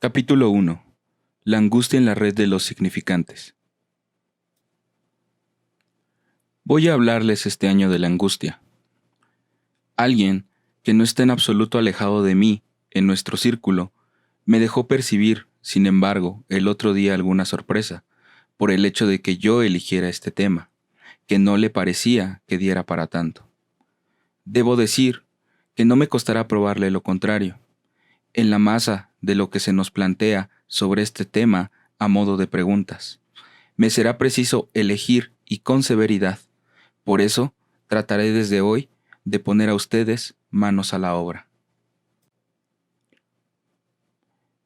Capítulo 1. La angustia en la red de los significantes. Voy a hablarles este año de la angustia. Alguien que no está en absoluto alejado de mí, en nuestro círculo, me dejó percibir, sin embargo, el otro día alguna sorpresa, por el hecho de que yo eligiera este tema, que no le parecía que diera para tanto. Debo decir que no me costará probarle lo contrario. En la masa de lo que se nos plantea sobre este tema a modo de preguntas, me será preciso elegir y con severidad. Por eso, trataré desde hoy de poner a ustedes manos a la obra.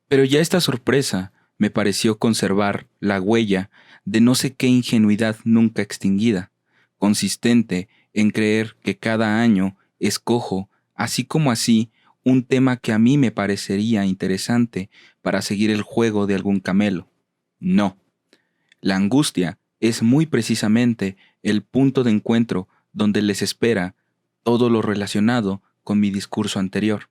Pero ya esta sorpresa me pareció conservar la huella de no sé qué ingenuidad nunca extinguida, consistente en creer que cada año escojo, así como así, un tema que a mí me parecería interesante para seguir el juego de algún camelo. No. La angustia es muy precisamente el punto de encuentro donde les espera todo lo relacionado con mi discurso anterior.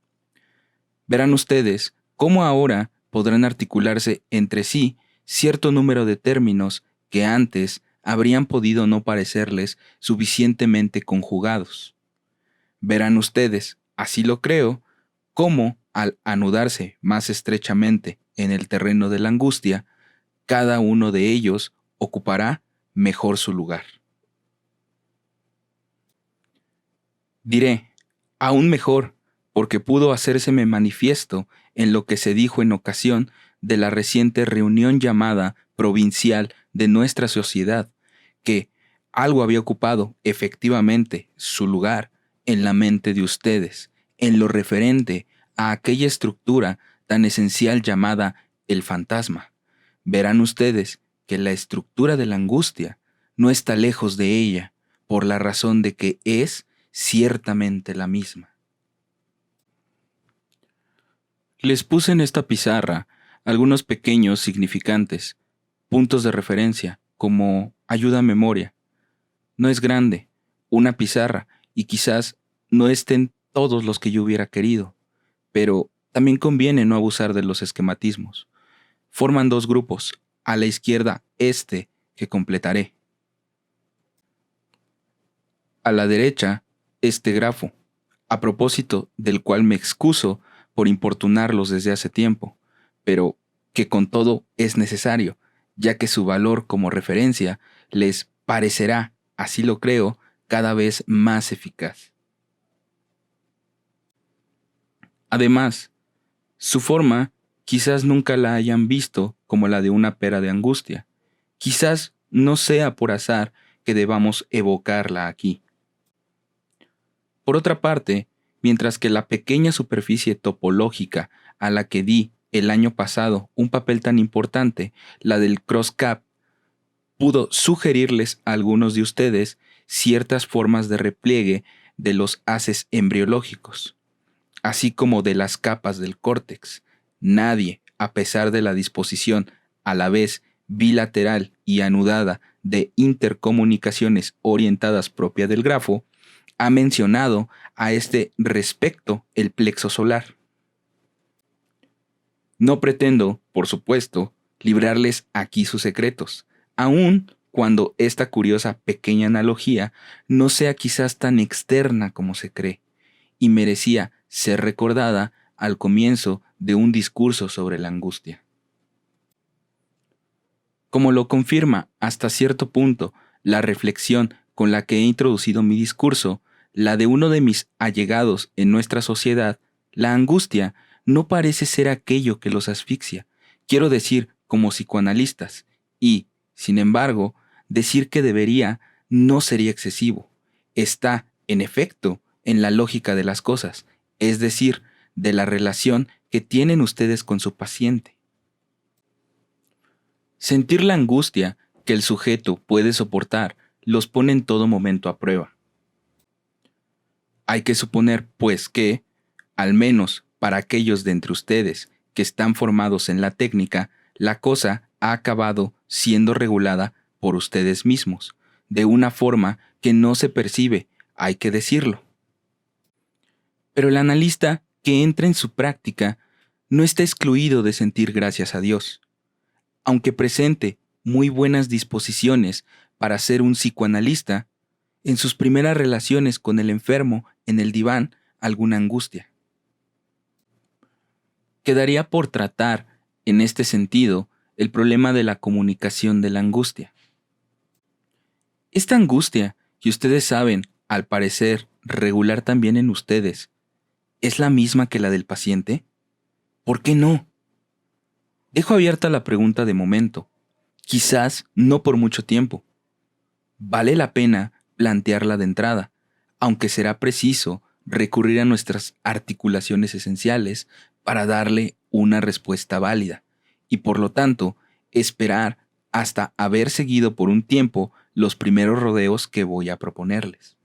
Verán ustedes cómo ahora podrán articularse entre sí cierto número de términos que antes habrían podido no parecerles suficientemente conjugados. Verán ustedes, así lo creo, cómo, al anudarse más estrechamente en el terreno de la angustia, cada uno de ellos ocupará mejor su lugar. Diré, aún mejor, porque pudo hacérseme manifiesto en lo que se dijo en ocasión de la reciente reunión llamada provincial de nuestra sociedad, que algo había ocupado efectivamente su lugar en la mente de ustedes, en lo referente a aquella estructura tan esencial llamada el fantasma. Verán ustedes que la estructura de la angustia no está lejos de ella, por la razón de que es ciertamente la misma. Les puse en esta pizarra algunos pequeños significantes, puntos de referencia, como ayuda a memoria. No es grande, una pizarra, y quizás no estén todos los que yo hubiera querido, pero también conviene no abusar de los esquematismos. Forman dos grupos, a la izquierda que completaré. A la derecha, este grafo, a propósito del cual me excuso por importunarlos desde hace tiempo, pero que con todo es necesario, ya que su valor como referencia les parecerá, así lo creo, cada vez más eficaz. Además, su forma quizás nunca la hayan visto como la de una pera de angustia. Quizás no sea por azar que debamos evocarla aquí. Por otra parte, mientras que la pequeña superficie topológica a la que di el año pasado un papel tan importante, la del cross-cap, pudo sugerirles a algunos de ustedes ciertas formas de repliegue de los haces embriológicos, así como de las capas del córtex. Nadie, a pesar de la disposición a la vez bilateral y anudada de intercomunicaciones orientadas propia del grafo, ha mencionado a este respecto el plexo solar. No pretendo, por supuesto, librarles aquí sus secretos, aun cuando esta curiosa pequeña analogía no sea quizás tan externa como se cree, y merecía ser recordada al comienzo de un discurso sobre la angustia. Como lo confirma hasta cierto punto la reflexión con la que he introducido mi discurso, la de uno de mis allegados en nuestra sociedad, la angustia no parece ser aquello que los asfixia, quiero decir como psicoanalistas, y, sin embargo, decir que debería no sería excesivo. Está, en efecto, en la lógica de las cosas, es decir, de la relación que tienen ustedes con su paciente. Sentir la angustia que el sujeto puede soportar los pone en todo momento a prueba. Hay que suponer, pues, que, al menos para aquellos de entre ustedes que están formados en la técnica, la cosa ha acabado siendo regulada por ustedes mismos, de una forma que no se percibe, hay que decirlo. Pero el analista que entra en su práctica no está excluido de sentir gracias a Dios. Aunque presente muy buenas disposiciones para ser un psicoanalista, en sus primeras relaciones con el enfermo en el diván alguna angustia. Quedaría por tratar, en este sentido, el problema de la comunicación de la angustia. Esta angustia, que ustedes saben, al parecer, regular también en ustedes, ¿es la misma que la del paciente? ¿Por qué no? Dejo abierta la pregunta de momento. Quizás no por mucho tiempo. Vale la pena plantearla de entrada, aunque será preciso recurrir a nuestras articulaciones esenciales para darle una respuesta válida, y por lo tanto, esperar hasta haber seguido por un tiempo los primeros rodeos que voy a proponerles.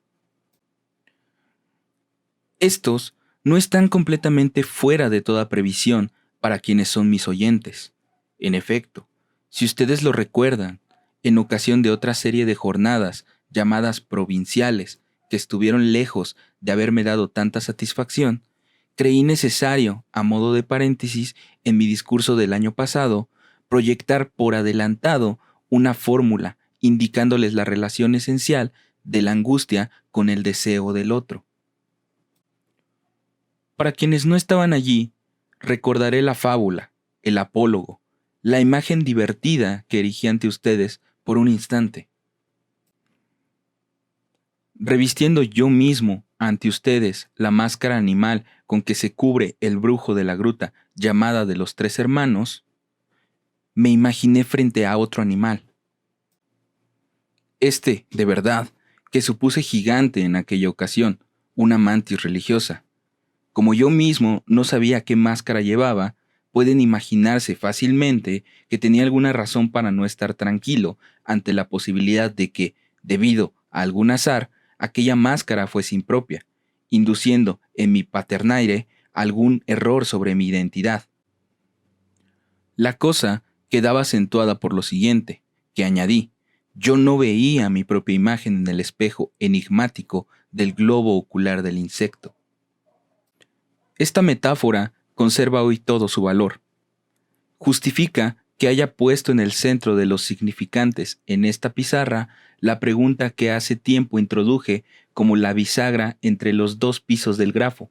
Estos no están completamente fuera de toda previsión para quienes son mis oyentes. En efecto, si ustedes lo recuerdan, en ocasión de otra serie de jornadas llamadas provinciales que estuvieron lejos de haberme dado tanta satisfacción, creí necesario, a modo de paréntesis en mi discurso del año pasado, proyectar por adelantado una fórmula indicándoles la relación esencial de la angustia con el deseo del otro. Para quienes no estaban allí, recordaré la fábula, el apólogo, la imagen divertida que erigí ante ustedes por un instante. Revistiendo yo mismo ante ustedes la máscara animal con que se cubre el brujo de la gruta llamada de los tres hermanos, me imaginé frente a otro animal. De verdad, que supuse gigante en aquella ocasión, una mantis religiosa. Como yo mismo no sabía qué máscara llevaba, pueden imaginarse fácilmente que tenía alguna razón para no estar tranquilo ante la posibilidad de que, debido a algún azar, aquella máscara fuese impropia, induciendo en mi paternaire algún error sobre mi identidad. La cosa quedaba acentuada por lo siguiente, que añadí, yo no veía mi propia imagen en el espejo enigmático del globo ocular del insecto. Esta metáfora conserva hoy todo su valor. Justifica que haya puesto en el centro de los significantes en esta pizarra la pregunta que hace tiempo introduje como la bisagra entre los dos pisos del grafo,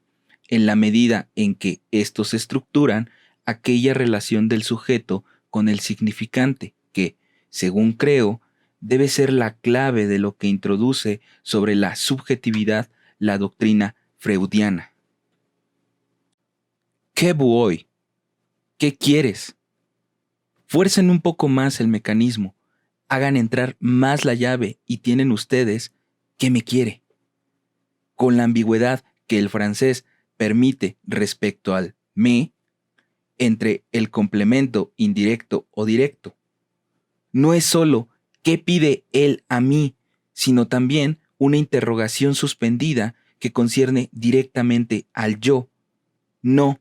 en la medida en que estos estructuran aquella relación del sujeto con el significante que, según creo, debe ser la clave de lo que introduce sobre la subjetividad la doctrina freudiana. ¿Qué voy? ¿Qué quieres? Fuercen un poco más el mecanismo, hagan entrar más la llave y tienen ustedes ¿qué me quiere? Con la ambigüedad que el francés permite respecto al me, entre el complemento indirecto o directo. No es solo ¿qué pide él a mí?, sino también una interrogación suspendida que concierne directamente al yo, no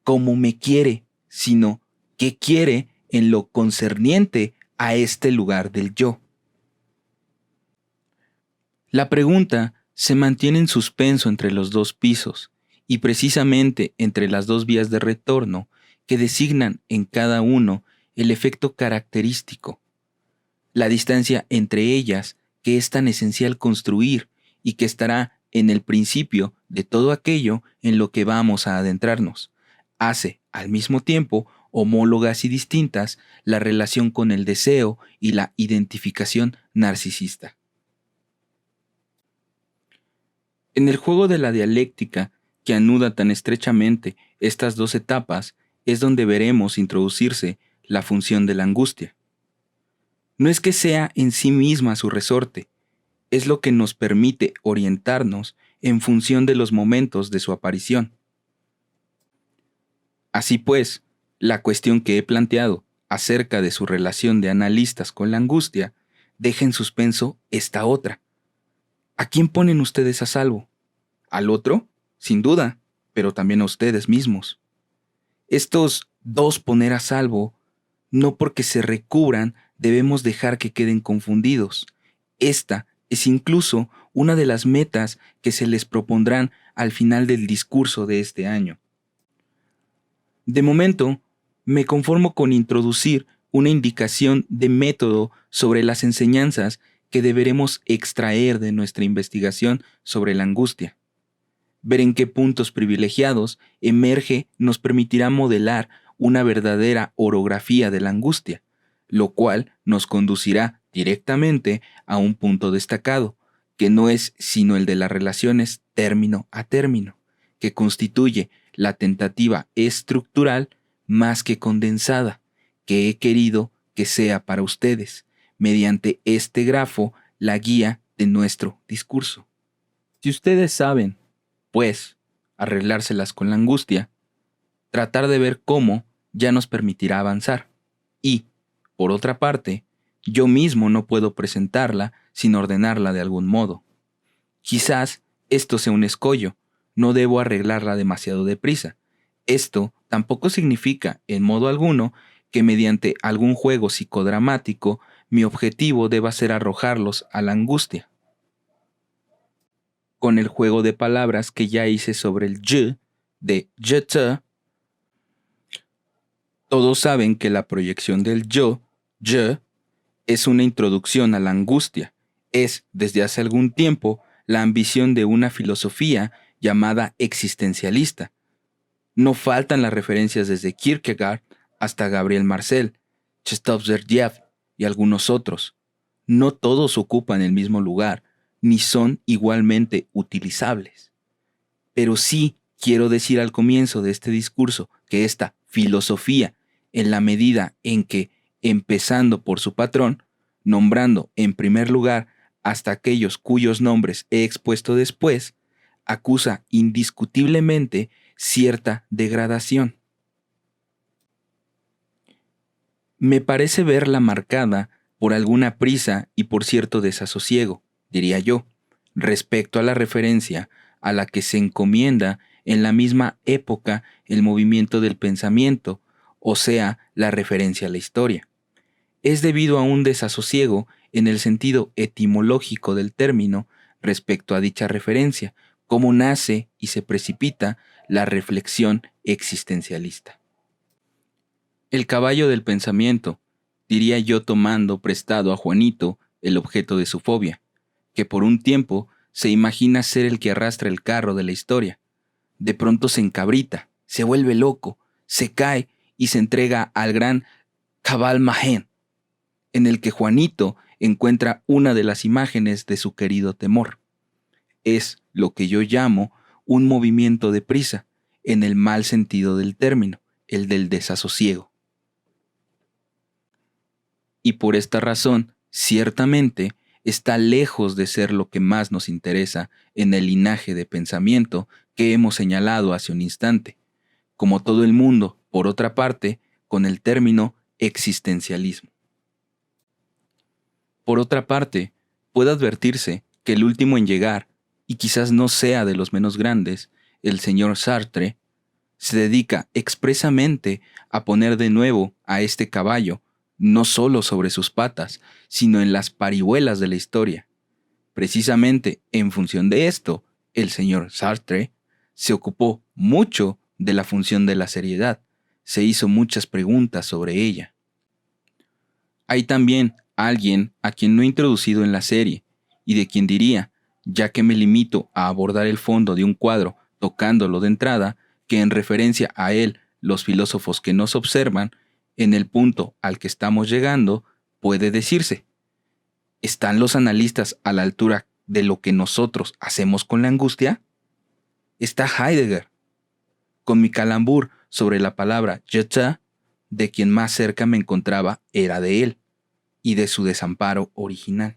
cómo me quiere, sino qué quiere en lo concerniente a este lugar del yo. La pregunta se mantiene en suspenso entre los dos pisos y precisamente entre las dos vías de retorno que designan en cada uno el efecto característico, la distancia entre ellas que es tan esencial construir y que estará en el principio de todo aquello en lo que vamos a adentrarnos, hace al mismo tiempo homólogas y distintas la relación con el deseo y la identificación narcisista. En el juego de la dialéctica, que anuda tan estrechamente estas dos etapas, es donde veremos introducirse la función de la angustia. No es que sea en sí misma su resorte, es lo que nos permite orientarnos en función de los momentos de su aparición. Así pues, la cuestión que he planteado acerca de su relación de analistas con la angustia deja en suspenso esta otra. ¿A quién ponen ustedes a salvo? ¿Al otro? Sin duda, pero también a ustedes mismos. Estos dos poner a salvo, no porque se recubran debemos dejar que queden confundidos. Esta es incluso una de las metas que se les propondrán al final del discurso de este año. De momento, me conformo con introducir una indicación de método sobre las enseñanzas que deberemos extraer de nuestra investigación sobre la angustia. Ver en qué puntos privilegiados emerge nos permitirá modelar una verdadera orografía de la angustia, lo cual nos conducirá directamente a un punto destacado, que no es sino el de las relaciones término a término, que constituye la tentativa estructural más que condensada, que he querido que sea para ustedes, mediante este grafo, la guía de nuestro discurso. Si ustedes saben, pues, arreglárselas con la angustia, tratar de ver cómo ya nos permitirá avanzar. Y, por otra parte, yo mismo no puedo presentarla sin ordenarla de algún modo. Quizás esto sea un escollo, no debo arreglarla demasiado deprisa. Esto tampoco significa, en modo alguno, que mediante algún juego psicodramático mi objetivo deba ser arrojarlos a la angustia. Con el juego de palabras que ya hice sobre el je de je te, todos saben que la proyección del yo, je, es una introducción a la angustia. Es, desde hace algún tiempo, la ambición de una filosofía llamada existencialista. No faltan las referencias desde Kierkegaard hasta Gabriel Marcel, Chestov-Zerdiev y algunos otros. No todos ocupan el mismo lugar, ni son igualmente utilizables. Pero sí quiero decir al comienzo de este discurso que esta filosofía, en la medida en que, empezando por su patrón, nombrando en primer lugar hasta aquellos cuyos nombres he expuesto después, acusa indiscutiblemente cierta degradación. Me parece verla marcada por alguna prisa y por cierto desasosiego, diría yo, respecto a la referencia a la que se encomienda en la misma época el movimiento del pensamiento, o sea, la referencia a la historia. Es debido a un desasosiego en el sentido etimológico del término respecto a dicha referencia, cómo nace y se precipita la reflexión existencialista. El caballo del pensamiento, diría yo tomando prestado a Juanito el objeto de su fobia, que por un tiempo se imagina ser el que arrastra el carro de la historia. De pronto se encabrita, se vuelve loco, se cae y se entrega al gran Cabal Mahen, en el que Juanito encuentra una de las imágenes de su querido temor. Es lo que yo llamo un movimiento de prisa, en el mal sentido del término, el del desasosiego. Y por esta razón, ciertamente, está lejos de ser lo que más nos interesa en el linaje de pensamiento que hemos señalado hace un instante, como todo el mundo, por otra parte, con el término existencialismo. Por otra parte, puede advertirse que el último en llegar, y quizás no sea de los menos grandes, el señor Sartre, se dedica expresamente a poner de nuevo a este caballo, no solo sobre sus patas, sino en las parihuelas de la historia. Precisamente en función de esto, el señor Sartre se ocupó mucho de la función de la seriedad, se hizo muchas preguntas sobre ella. Hay también alguien a quien no he introducido en la serie, y de quien diría, ya que me limito a abordar el fondo de un cuadro tocándolo de entrada, que en referencia a él los filósofos que nos observan, en el punto al que estamos llegando, puede decirse, ¿están los analistas a la altura de lo que nosotros hacemos con la angustia? Está Heidegger. Con mi calambur sobre la palabra je te, de quien más cerca me encontraba era de él, y de su desamparo original.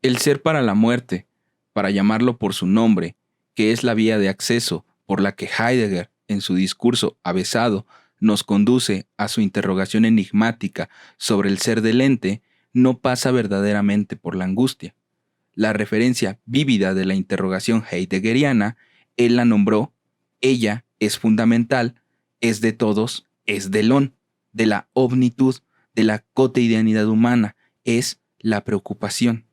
El ser para la muerte, para llamarlo por su nombre, que es la vía de acceso por la que Heidegger, en su discurso avesado, nos conduce a su interrogación enigmática sobre el ser del ente, no pasa verdaderamente por la angustia. La referencia vívida de la interrogación heideggeriana, él la nombró, ella es fundamental, es de todos, es delón, de la omnitud, de la cotidianidad humana, es la preocupación.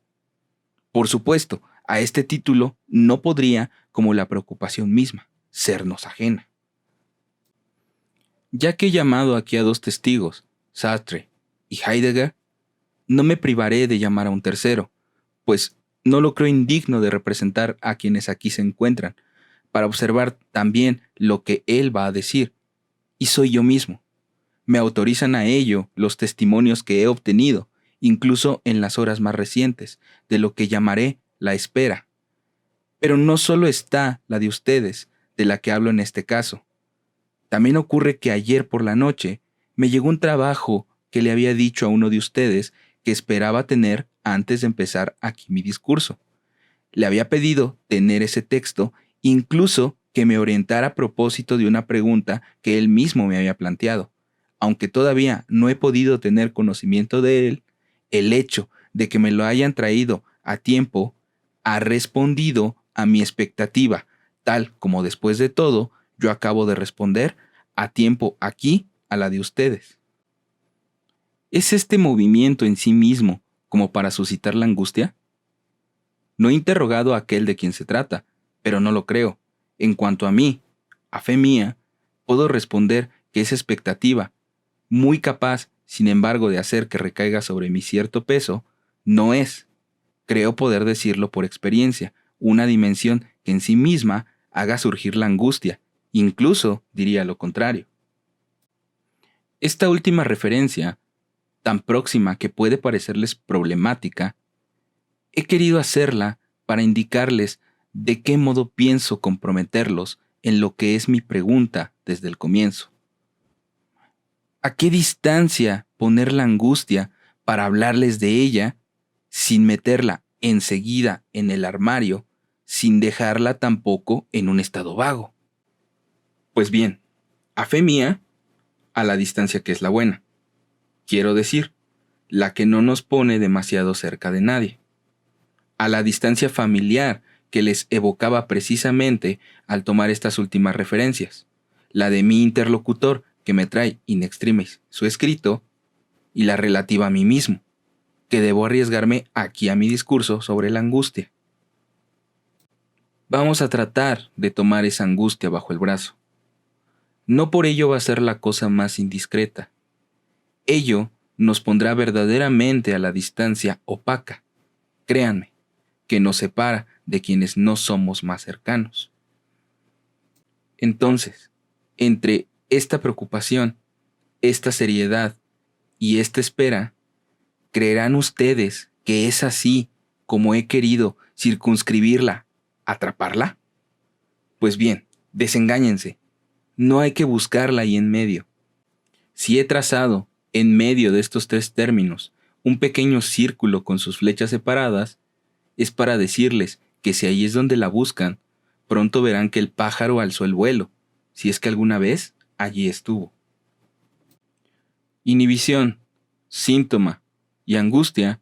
Por supuesto, a este título no podría, como la preocupación misma, sernos ajena. Ya que he llamado aquí a dos testigos, Sartre y Heidegger, no me privaré de llamar a un tercero, pues no lo creo indigno de representar a quienes aquí se encuentran, para observar también lo que él va a decir, y soy yo mismo. Me autorizan a ello los testimonios que he obtenido, incluso en las horas más recientes, de lo que llamaré la espera. Pero no solo está la de ustedes, de la que hablo en este caso. También ocurre que ayer por la noche me llegó un trabajo que le había dicho a uno de ustedes que esperaba tener antes de empezar aquí mi discurso. Le había pedido tener ese texto, incluso que me orientara a propósito de una pregunta que él mismo me había planteado. Aunque todavía no he podido tener conocimiento de él, el hecho de que me lo hayan traído a tiempo ha respondido a mi expectativa, tal como después de todo yo acabo de responder a tiempo aquí a la de ustedes. ¿Es este movimiento en sí mismo como para suscitar la angustia? No he interrogado a aquel de quien se trata, pero no lo creo. En cuanto a mí, a fe mía, puedo responder que esa expectativa, muy capaz, sin embargo, de hacer que recaiga sobre mí cierto peso, no es, creo poder decirlo por experiencia, una dimensión que en sí misma haga surgir la angustia, incluso diría lo contrario. Esta última referencia, tan próxima que puede parecerles problemática, he querido hacerla para indicarles de qué modo pienso comprometerlos en lo que es mi pregunta desde el comienzo. ¿A qué distancia poner la angustia para hablarles de ella sin meterla enseguida en el armario, sin dejarla tampoco en un estado vago? Pues bien, a fe mía, a la distancia que es la buena. Quiero decir, la que no nos pone demasiado cerca de nadie. A la distancia familiar que les evocaba precisamente al tomar estas últimas referencias, la de mi interlocutor que me trae in extremis su escrito y la relativa a mí mismo, que debo arriesgarme aquí a mi discurso sobre la angustia. Vamos a tratar de tomar esa angustia bajo el brazo. No por ello va a ser la cosa más indiscreta. Ello nos pondrá verdaderamente a la distancia opaca, créanme, que nos separa de quienes no somos más cercanos. Entonces, entre esta preocupación, esta seriedad y esta espera, ¿creerán ustedes que es así como he querido circunscribirla, atraparla? Pues bien, desengáñense, no hay que buscarla ahí en medio. Si he trazado, en medio de estos tres términos, un pequeño círculo con sus flechas separadas, es para decirles que si ahí es donde la buscan, pronto verán que el pájaro alzó el vuelo, si es que alguna vez allí estuvo. Inhibición, síntoma y angustia,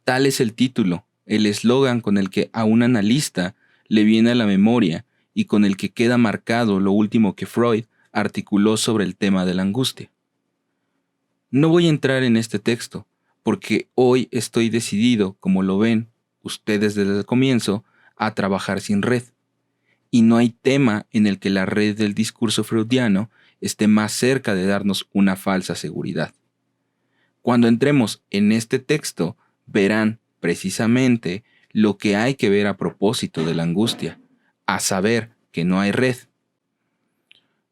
tal es el título, el eslogan con el que a un analista le viene a la memoria y con el que queda marcado lo último que Freud articuló sobre el tema de la angustia. No voy a entrar en este texto, porque hoy estoy decidido, como lo ven ustedes desde el comienzo, a trabajar sin red. Y no hay tema en el que la red del discurso freudiano esté más cerca de darnos una falsa seguridad. Cuando entremos en este texto, verán precisamente lo que hay que ver a propósito de la angustia, a saber que no hay red.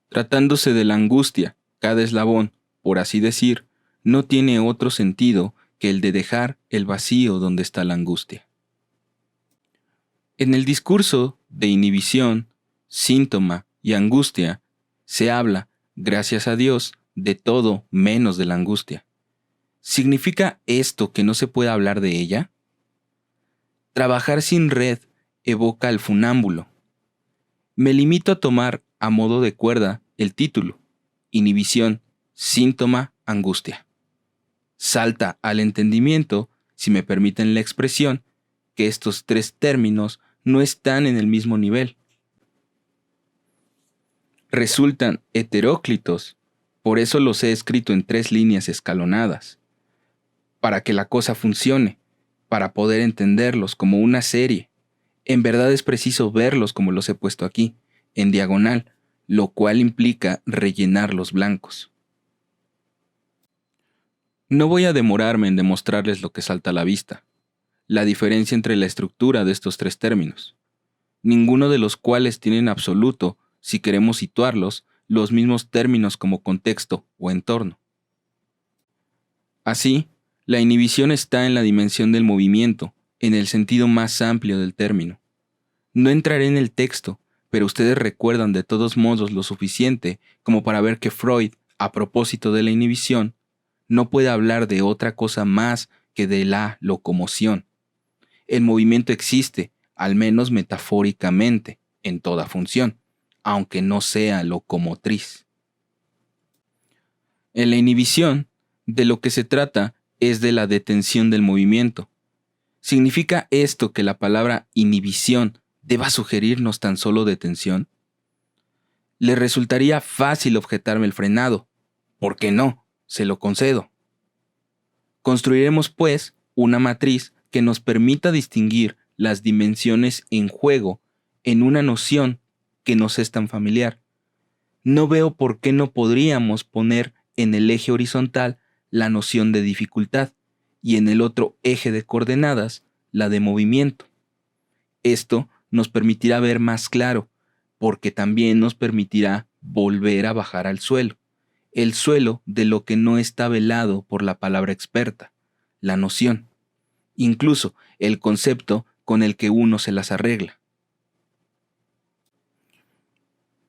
Tratándose de la angustia, cada eslabón, por así decir, no tiene otro sentido que el de dejar el vacío donde está la angustia. En el discurso de inhibición, síntoma y angustia, se habla, gracias a Dios, de todo menos de la angustia. ¿Significa esto que no se puede hablar de ella? Trabajar sin red evoca al funámbulo. Me limito a tomar a modo de cuerda el título, inhibición, síntoma, angustia. Salta al entendimiento, si me permiten la expresión, que estos tres términos no están en el mismo nivel. Resultan heteróclitos, por eso los he escrito en 3 líneas escalonadas. Para que la cosa funcione, para poder entenderlos como una serie. En verdad es preciso verlos como los he puesto aquí, en diagonal, lo cual implica rellenar los blancos. No voy a demorarme en demostrarles lo que salta a la vista, la diferencia entre la estructura de estos tres términos, ninguno de los cuales tiene en absoluto, si queremos situarlos, los mismos términos como contexto o entorno. Así, la inhibición está en la dimensión del movimiento, en el sentido más amplio del término. No entraré en el texto, pero ustedes recuerdan de todos modos lo suficiente como para ver que Freud, a propósito de la inhibición, no puede hablar de otra cosa más que de la locomoción. El movimiento existe, al menos metafóricamente, en toda función, aunque no sea locomotriz. En la inhibición, de lo que se trata es de la detención del movimiento. ¿Significa esto que la palabra inhibición deba sugerirnos tan solo detención? Le resultaría fácil objetarme el frenado. ¿Por qué no? Se lo concedo. Construiremos, pues, una matriz que nos permita distinguir las dimensiones en juego en una noción que nos es tan familiar. No veo por qué no podríamos poner en el eje horizontal la noción de dificultad y en el otro eje de coordenadas la de movimiento. Esto nos permitirá ver más claro, porque también nos permitirá volver a bajar al suelo, el suelo de lo que no está velado por la palabra experta, la noción, incluso el concepto con el que uno se las arregla.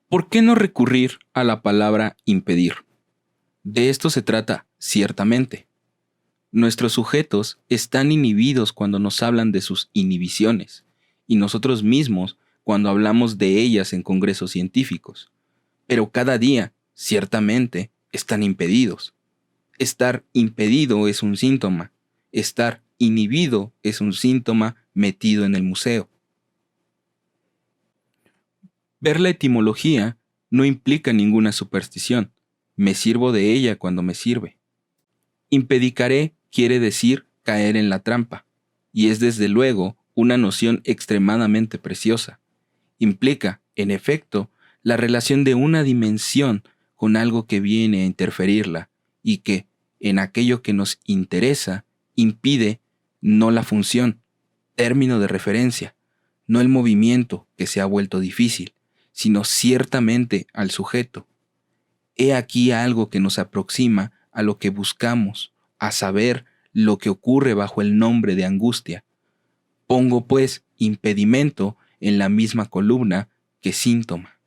¿Por qué no recurrir a la palabra impedir? De esto se trata, ciertamente. Nuestros sujetos están inhibidos cuando nos hablan de sus inhibiciones, y nosotros mismos cuando hablamos de ellas en congresos científicos. Pero cada día, ciertamente, están impedidos. Estar impedido es un síntoma. Estar inhibido es un síntoma metido en el museo. Ver la etimología no implica ninguna superstición. Me sirvo de ella cuando me sirve. Impedicaré quiere decir caer en la trampa, y es desde luego una noción extremadamente preciosa. Implica, en efecto, la relación de una dimensión con algo que viene a interferirla y que, en aquello que nos interesa, impide no la función, término de referencia, no el movimiento que se ha vuelto difícil, sino ciertamente al sujeto. He aquí algo que nos aproxima a lo que buscamos, a saber lo que ocurre bajo el nombre de angustia. Pongo, pues, impedimento en la misma columna que síntoma.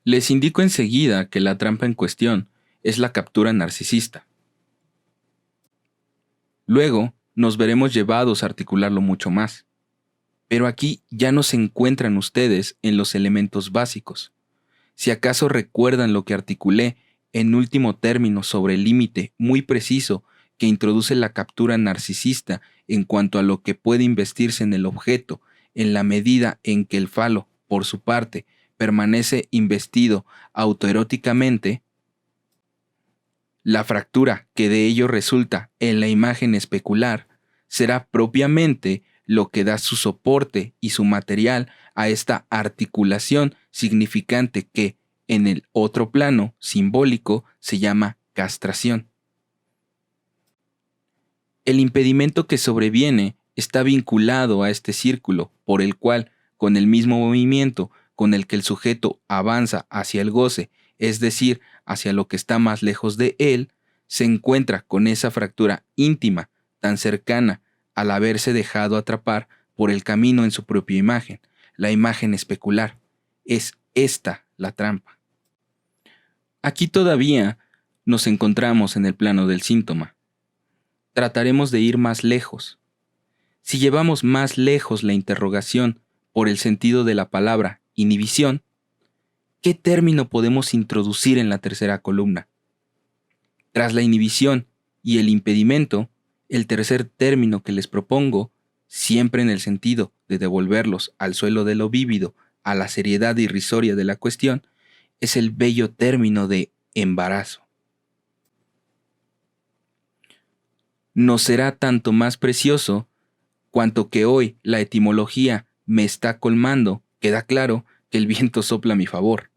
Les indico enseguida que la trampa en cuestión es la captura narcisista. Luego nos veremos llevados a articularlo mucho más. Pero aquí ya no se encuentran ustedes en los elementos básicos. Si acaso recuerdan lo que articulé en último término sobre el límite muy preciso que introduce la captura narcisista en cuanto a lo que puede investirse en el objeto, en la medida en que el falo, por su parte, permanece investido autoeróticamente, la fractura que de ello resulta en la imagen especular será propiamente lo que da su soporte y su material a esta articulación significante que, en el otro plano simbólico, se llama castración. El impedimento que sobreviene está vinculado a este círculo por el cual, con el mismo movimiento con el que el sujeto avanza hacia el goce, es decir, hacia lo que está más lejos de él, se encuentra con esa fractura íntima, tan cercana al haberse dejado atrapar por el camino en su propia imagen, la imagen especular. Es esta la trampa. Aquí todavía nos encontramos en el plano del síntoma. Trataremos de ir más lejos. Si llevamos más lejos la interrogación por el sentido de la palabra inhibición, ¿qué término podemos introducir en la tercera columna? Tras la inhibición y el impedimento, el tercer término que les propongo, siempre en el sentido de devolverlos al suelo de lo vívido, a la seriedad irrisoria de la cuestión, es el bello término de embarazo. Nos será tanto más precioso cuanto que hoy la etimología me está colmando, queda claro, que el viento sopla a mi favor.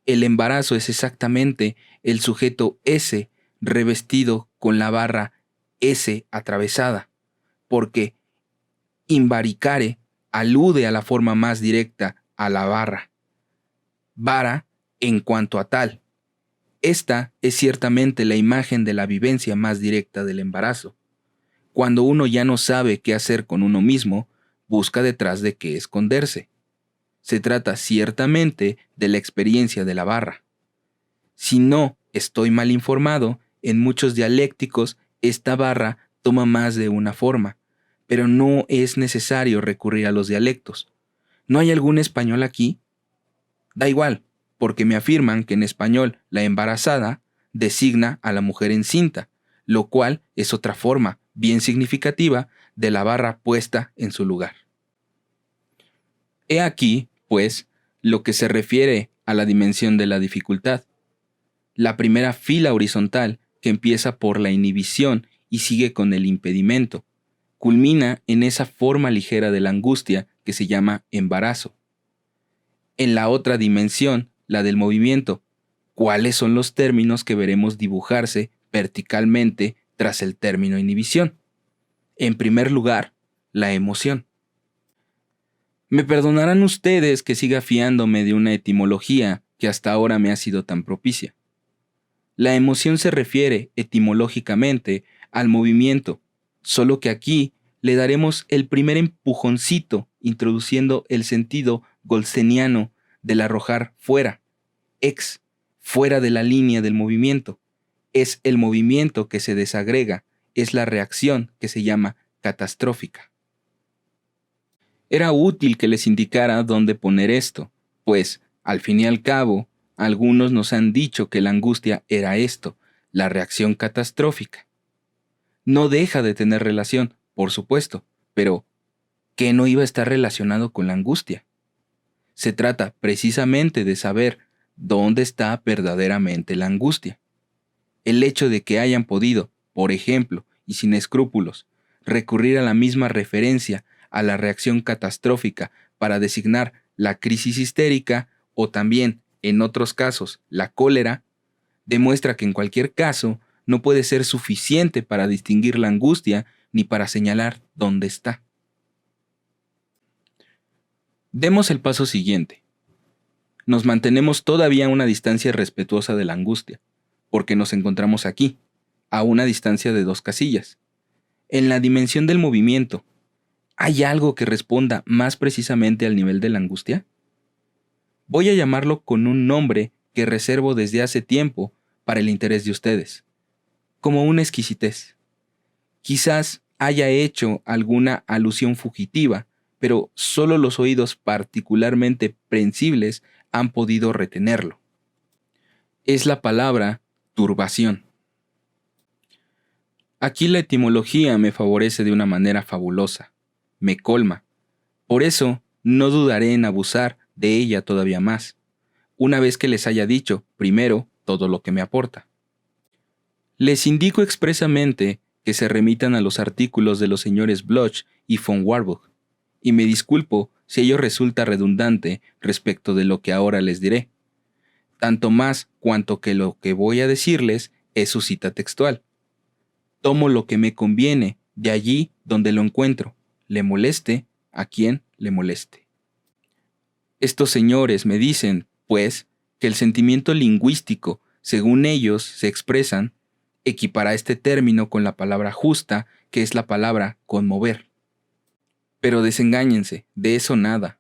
El embarazo es exactamente el sujeto S revestido con la barra S atravesada, porque imbaricare alude a la forma más directa a la barra. Vara en cuanto a tal. Esta es ciertamente la imagen de la vivencia más directa del embarazo. Cuando uno ya no sabe qué hacer con uno mismo, busca detrás de qué esconderse. Se trata ciertamente de la experiencia de la barra. Si no estoy mal informado, en muchos dialécticos esta barra toma más de una forma, pero no es necesario recurrir a los dialectos. ¿No hay algún español aquí? Da igual, porque me afirman que en español la embarazada designa a la mujer encinta, lo cual es otra forma bien significativa de la barra puesta en su lugar. He aquí, pues, lo que se refiere a la dimensión de la dificultad. La primera fila horizontal, que empieza por la inhibición y sigue con el impedimento, culmina en esa forma ligera de la angustia que se llama embarazo. En la otra dimensión, la del movimiento, ¿cuáles son los términos que veremos dibujarse verticalmente tras el término inhibición? En primer lugar, la emoción. Me perdonarán ustedes que siga fiándome de una etimología que hasta ahora me ha sido tan propicia. La emoción se refiere etimológicamente al movimiento, solo que aquí le daremos el primer empujoncito introduciendo el sentido goldseniano del arrojar fuera, fuera de la línea del movimiento. Es el movimiento que se desagrega, es la reacción que se llama catastrófica. Era útil que les indicara dónde poner esto, pues, al fin y al cabo, algunos nos han dicho que la angustia era esto, la reacción catastrófica. No deja de tener relación, por supuesto, pero ¿qué no iba a estar relacionado con la angustia? Se trata precisamente de saber dónde está verdaderamente la angustia. El hecho de que hayan podido, por ejemplo, y sin escrúpulos, recurrir a la misma referencia a la reacción catastrófica para designar la crisis histérica o también, en otros casos, la cólera, demuestra que en cualquier caso no puede ser suficiente para distinguir la angustia ni para señalar dónde está. Demos el paso siguiente. Nos mantenemos todavía a una distancia respetuosa de la angustia, porque nos encontramos aquí, a una distancia de 2 casillas. En la dimensión del movimiento, ¿hay algo que responda más precisamente al nivel de la angustia? Voy a llamarlo con un nombre que reservo desde hace tiempo para el interés de ustedes, como una exquisitez. Quizás haya hecho alguna alusión fugitiva, pero solo los oídos particularmente prensibles han podido retenerlo. Es la palabra turbación. Aquí la etimología me favorece de una manera fabulosa, me colma. Por eso no dudaré en abusar de ella todavía más, una vez que les haya dicho, primero, todo lo que me aporta. Les indico expresamente que se remitan a los artículos de los señores Bloch y von Warburg, y me disculpo si ello resulta redundante respecto de lo que ahora les diré, tanto más cuanto que lo que voy a decirles es su cita textual. Tomo lo que me conviene de allí donde lo encuentro, le moleste a quien le moleste. Estos señores me dicen, pues, que el sentimiento lingüístico, según ellos se expresan, equipara este término con la palabra justa, que es la palabra conmover. Pero desengáñense, de eso nada.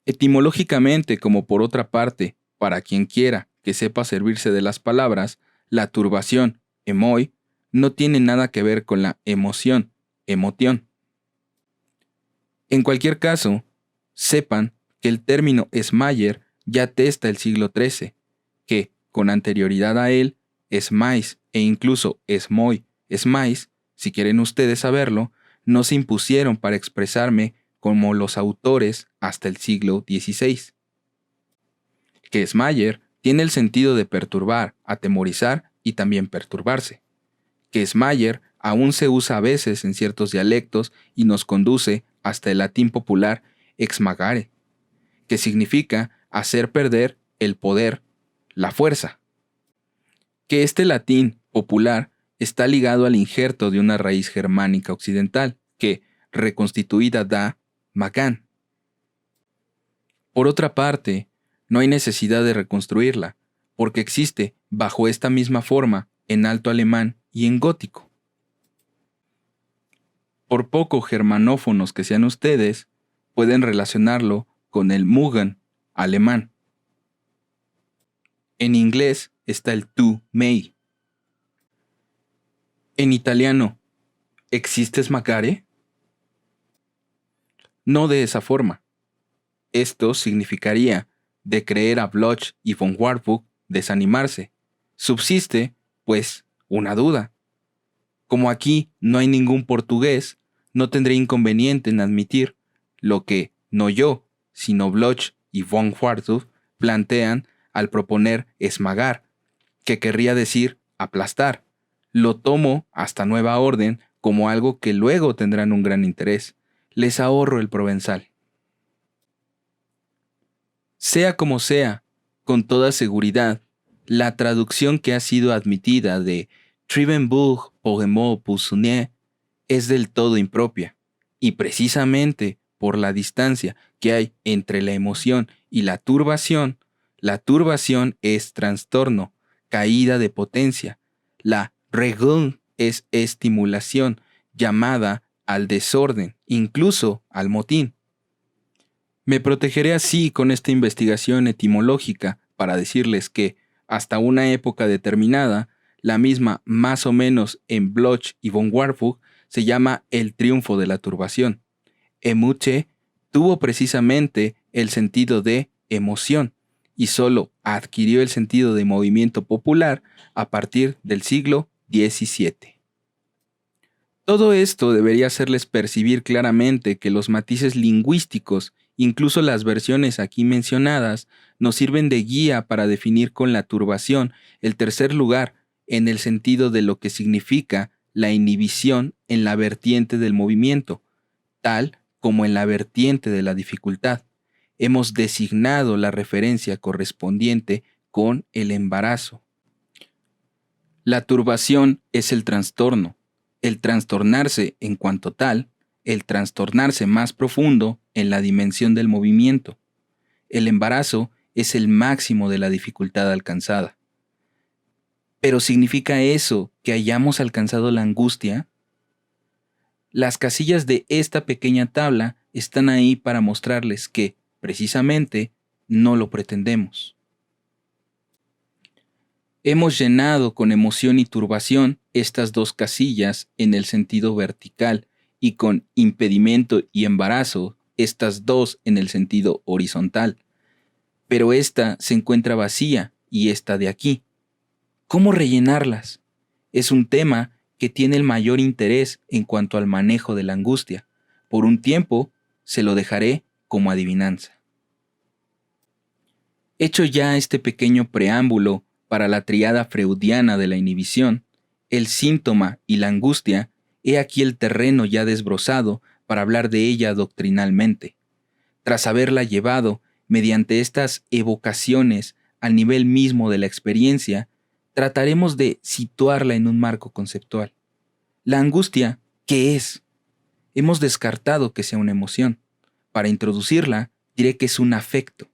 Etimológicamente, como por otra parte, para quien quiera que sepa servirse de las palabras, la turbación, emoi, no tiene nada que ver con la emoción, emotión. En cualquier caso, sepan que el término Esmayer ya atesta el siglo XIII, que, con anterioridad a él, Esmais e incluso Esmoi, Esmais, si quieren ustedes saberlo, no se impusieron para expresarme como los autores hasta el siglo XVI. Que Esmayer tiene el sentido de perturbar, atemorizar y también perturbarse. Que Esmayer aún se usa a veces en ciertos dialectos y nos conduce hasta el latín popular exmagare, que significa hacer perder el poder, la fuerza. Que este latín popular está ligado al injerto de una raíz germánica occidental, que, reconstituida, da magán. Por otra parte, no hay necesidad de reconstruirla, porque existe bajo esta misma forma en alto alemán y en gótico. Por poco germanófonos que sean ustedes, pueden relacionarlo con el Mugen alemán. En inglés está el tu mei. En italiano, ¿existes magare? No de esa forma. Esto significaría, de creer a Bloch y von Warburg, desanimarse. Subsiste, pues, una duda. Como aquí no hay ningún portugués, no tendré inconveniente en admitir lo que no yo, sino Bloch y von Warburg plantean al proponer esmagar, que querría decir aplastar. Lo tomo hasta nueva orden como algo que luego tendrán un gran interés. Les ahorro el provenzal. Sea como sea, con toda seguridad, la traducción que ha sido admitida de Triebenburg Pogemot Poussounier es del todo impropia, y precisamente por la distancia que hay entre la emoción y la turbación es trastorno, caída de potencia. La Regung es estimulación, llamada al desorden, incluso al motín. Me protegeré así con esta investigación etimológica para decirles que, hasta una época determinada, la misma más o menos en Bloch y von Warburg se llama el triunfo de la turbación. Emuche tuvo precisamente el sentido de emoción y solo adquirió el sentido de movimiento popular a partir del siglo XVII. Todo esto debería hacerles percibir claramente que los matices lingüísticos, incluso las versiones aquí mencionadas, nos sirven de guía para definir con la turbación el tercer lugar en el sentido de lo que significa la inhibición en la vertiente del movimiento, tal como en la vertiente de la dificultad. Hemos designado la referencia correspondiente con el embarazo. La turbación es el trastorno, el trastornarse en cuanto tal, el trastornarse más profundo en la dimensión del movimiento. El embarazo es el máximo de la dificultad alcanzada. ¿Pero significa eso que hayamos alcanzado la angustia? Las casillas de esta pequeña tabla están ahí para mostrarles que, precisamente, no lo pretendemos. Hemos llenado con emoción y turbación estas dos casillas en el sentido vertical y con impedimento y embarazo estas dos en el sentido horizontal. Pero esta se encuentra vacía y esta de aquí. ¿Cómo rellenarlas? Es un tema que tiene el mayor interés en cuanto al manejo de la angustia. Por un tiempo se lo dejaré como adivinanza. Hecho ya este pequeño preámbulo para la tríada freudiana de la inhibición, el síntoma y la angustia, he aquí el terreno ya desbrozado para hablar de ella doctrinalmente. Tras haberla llevado, mediante estas evocaciones al nivel mismo de la experiencia, trataremos de situarla en un marco conceptual. La angustia, ¿qué es? Hemos descartado que sea una emoción. Para introducirla, diré que es un afecto.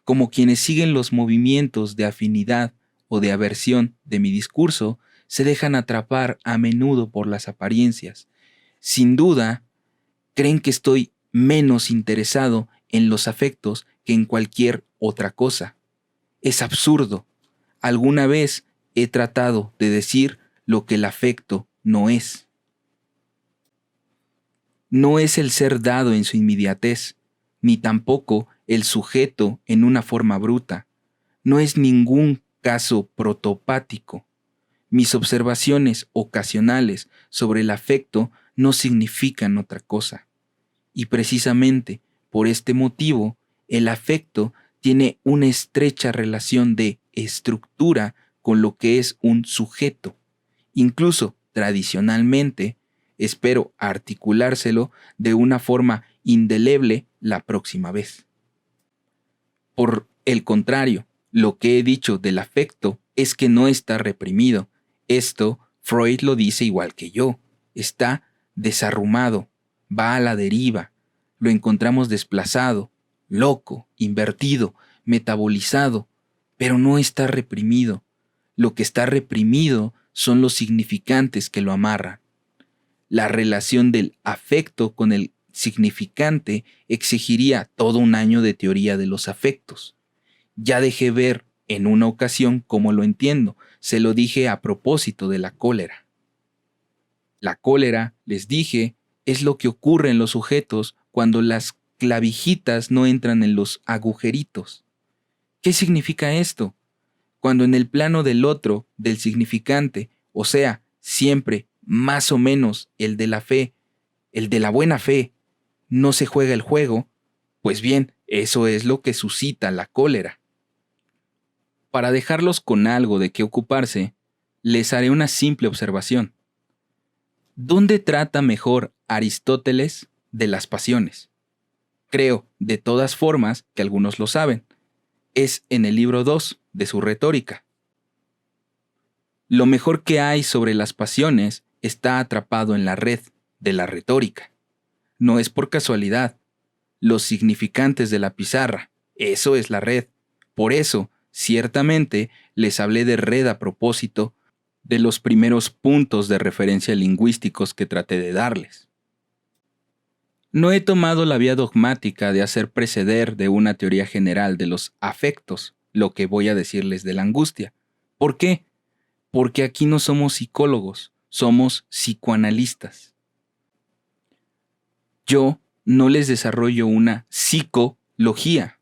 Como quienes siguen los movimientos de afinidad o de aversión de mi discurso, se dejan atrapar a menudo por las apariencias. Sin duda, creen que estoy menos interesado en los afectos que en cualquier otra cosa. Es absurdo. Alguna vez he tratado de decir lo que el afecto no es. No es el ser dado en su inmediatez, ni tampoco el sujeto en una forma bruta. No es ningún caso protopático. Mis observaciones ocasionales sobre el afecto no significan otra cosa. Y precisamente por este motivo, el afecto tiene una estrecha relación de estructura con lo que es un sujeto. Incluso tradicionalmente, espero articulárselo de una forma indeleble la próxima vez. Por el contrario, lo que he dicho del afecto es que no está reprimido. Esto Freud lo dice igual que yo. Está desarrumado, va a la deriva. Lo encontramos desplazado, loco, invertido, metabolizado, pero no está reprimido. Lo que está reprimido son los significantes que lo amarran. La relación del afecto con el significante exigiría todo un año de teoría de los afectos. Ya dejé ver en una ocasión cómo lo entiendo. Se lo dije a propósito de la cólera. La cólera, les dije, es lo que ocurre en los sujetos cuando las clavijitas no entran en los agujeritos. ¿Qué significa esto? Cuando en el plano del otro, del significante, o sea, siempre más o menos el de la fe, el de la buena fe, no se juega el juego, pues bien, eso es lo que suscita la cólera. Para dejarlos con algo de qué ocuparse, les haré una simple observación. ¿Dónde trata mejor Aristóteles de las pasiones? Creo, de todas formas, que algunos lo saben. Es en el libro 2 de su Retórica. Lo mejor que hay sobre las pasiones está atrapado en la red de la retórica. No es por casualidad. Los significantes de la pizarra, eso es la red. Por eso, ciertamente, les hablé de red a propósito de los primeros puntos de referencia lingüísticos que traté de darles. No he tomado la vía dogmática de hacer preceder de una teoría general de los afectos lo que voy a decirles de la angustia. ¿Por qué? Porque aquí no somos psicólogos, somos psicoanalistas. Yo no les desarrollo una psicología,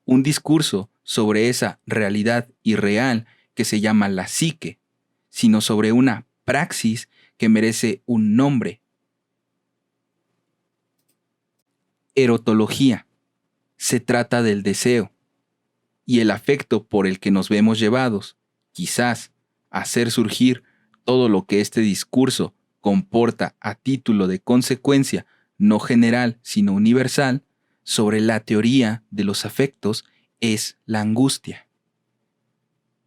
un discurso sobre esa realidad irreal que se llama la psique, sino sobre una praxis que merece un nombre. Erotología. Se trata del deseo y el afecto por el que nos vemos llevados, quizás, a hacer surgir todo lo que este discurso comporta a título de consecuencia no general sino universal, sobre la teoría de los afectos es la angustia.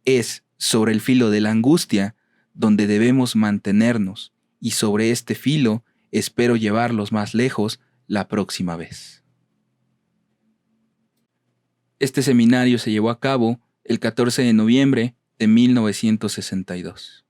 Es sobre el filo de la angustia donde debemos mantenernos y sobre este filo espero llevarlos más lejos la próxima vez. Este seminario se llevó a cabo el 14 de noviembre de 1962.